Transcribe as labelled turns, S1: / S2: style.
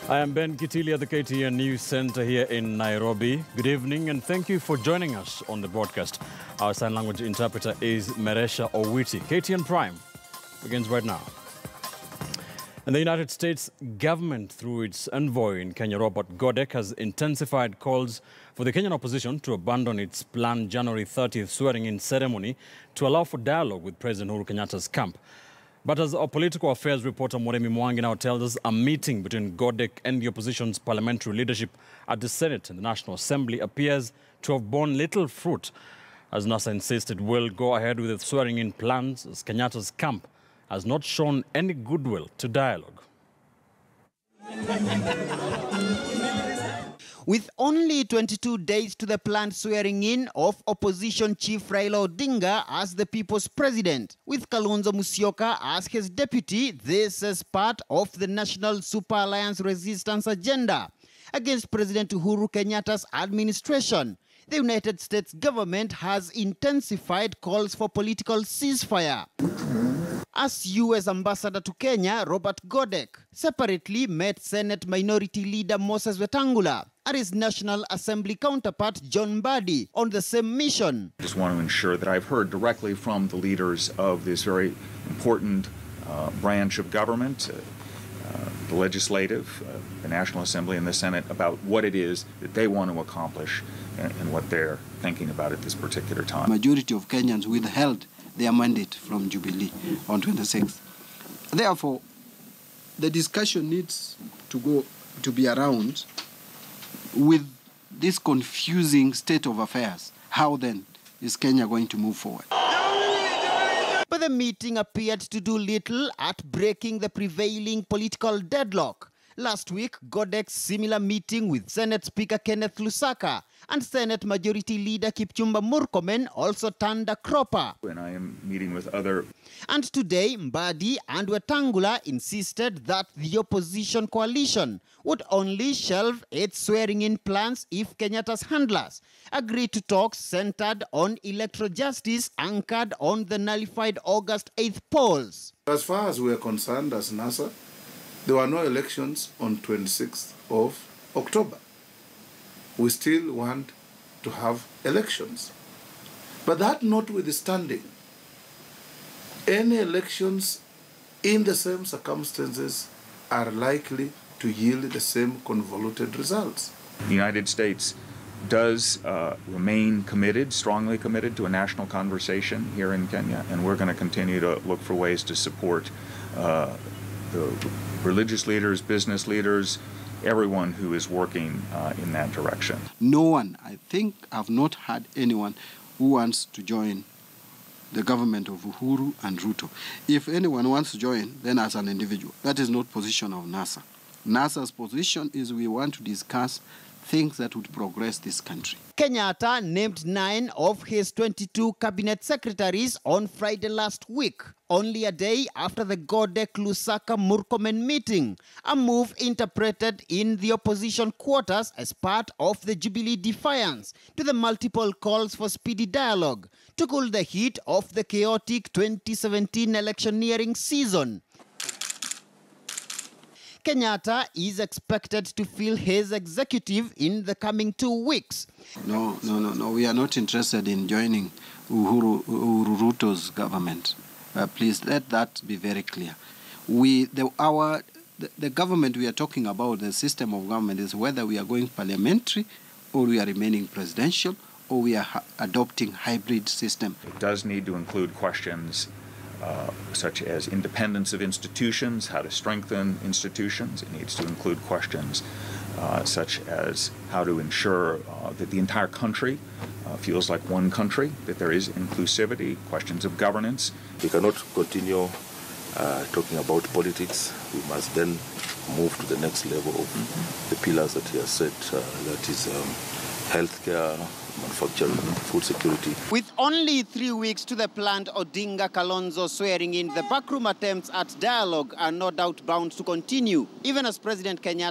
S1: I am Ben Kitili at the KTN News Center here in Nairobi. Good evening and thank you for joining us on the broadcast. Our sign language interpreter is Meresha Owiti. KTN Prime begins right now. And the United States government, through its envoy in Kenya, Robert Godec, has intensified calls for the Kenyan opposition to abandon its planned January 30th swearing-in ceremony to allow for dialogue with President Uhuru Kenyatta's camp. But as our political affairs reporter Moremi Mwangi now tells us, a meeting between Godec and the opposition's parliamentary leadership at the Senate and the National Assembly appears to have borne little fruit, as NASA insisted will go ahead with the swearing-in plans, as Kenyatta's camp has not shown any goodwill to dialogue.
S2: With only 22 days to the planned swearing-in of opposition chief Raila Odinga as the people's president, with Kalonzo Musyoka as his deputy, this is part of the National Super Alliance resistance agenda against President Uhuru Kenyatta's administration. The United States government has intensified calls for political ceasefire. As U.S. Ambassador to Kenya, Robert Godec separately met Senate Minority Leader Moses Wetangula and his National Assembly counterpart John Mbadi on the same mission.
S3: I just want to ensure that I've heard directly from the leaders of this very important branch of government, the legislative, the National Assembly and the Senate, about what it is that they want to accomplish and what they're thinking about at this particular time.
S4: Majority of Kenyans withheld their mandate from Jubilee on 26th. Therefore, the discussion needs to be around with this confusing state of affairs. How then is Kenya going to move forward?
S2: But the meeting appeared to do little at breaking the prevailing political deadlock. Last week, Godec's similar meeting with Senate Speaker Kenneth Lusaka and Senate Majority Leader Kipchumba Murkomen also turned a cropper.
S3: And I am meeting with other...
S2: And today, Mbadi and Wetangula insisted that the opposition coalition would only shelve its swearing-in plans if Kenyatta's handlers agreed to talks centered on electoral justice anchored on the nullified August 8th polls.
S5: As far as we are concerned as NASA, there were no elections on 26th of October. We still want to have elections. But that notwithstanding, any elections in the same circumstances are likely to yield the same convoluted results.
S3: The United States does remain committed, strongly committed to a national conversation here in Kenya, and we're going to continue to look for ways to support the religious leaders, business leaders, everyone who is working in that direction.
S4: No one, I think, I've not heard anyone who wants to join the government of Uhuru and Ruto. If anyone wants to join, then as an individual. That is not position of NASA. NASA's position is we want to discuss things that would progress this country.
S2: Kenyatta named 9 of his 22 cabinet secretaries on Friday last week, only a day after the Godec-Lusaka Murkomen meeting, a move interpreted in the opposition quarters as part of the Jubilee defiance to the multiple calls for speedy dialogue to cool the heat of the chaotic 2017 electioneering season. Kenyatta is expected to fill his executive in the coming 2 weeks.
S4: No. We are not interested in joining Uhuru Ruto's government. Please let that be very clear. The government we are talking about, the system of government, is whether we are going parliamentary or we are remaining presidential or we are adopting hybrid system.
S3: It does need to include questions such as independence of institutions, how to strengthen institutions. It needs to include questions such as how to ensure that the entire country feels like one country, that there is inclusivity, questions of governance.
S6: We cannot continue talking about politics. We must then move to the next level of the pillars that he has set, that is healthcare, manufacturing, food security.
S2: With only 3 weeks to the planned Odinga-Kalonzo swearing-in, the backroom attempts at dialogue are no doubt bound to continue, even as President Kenyatta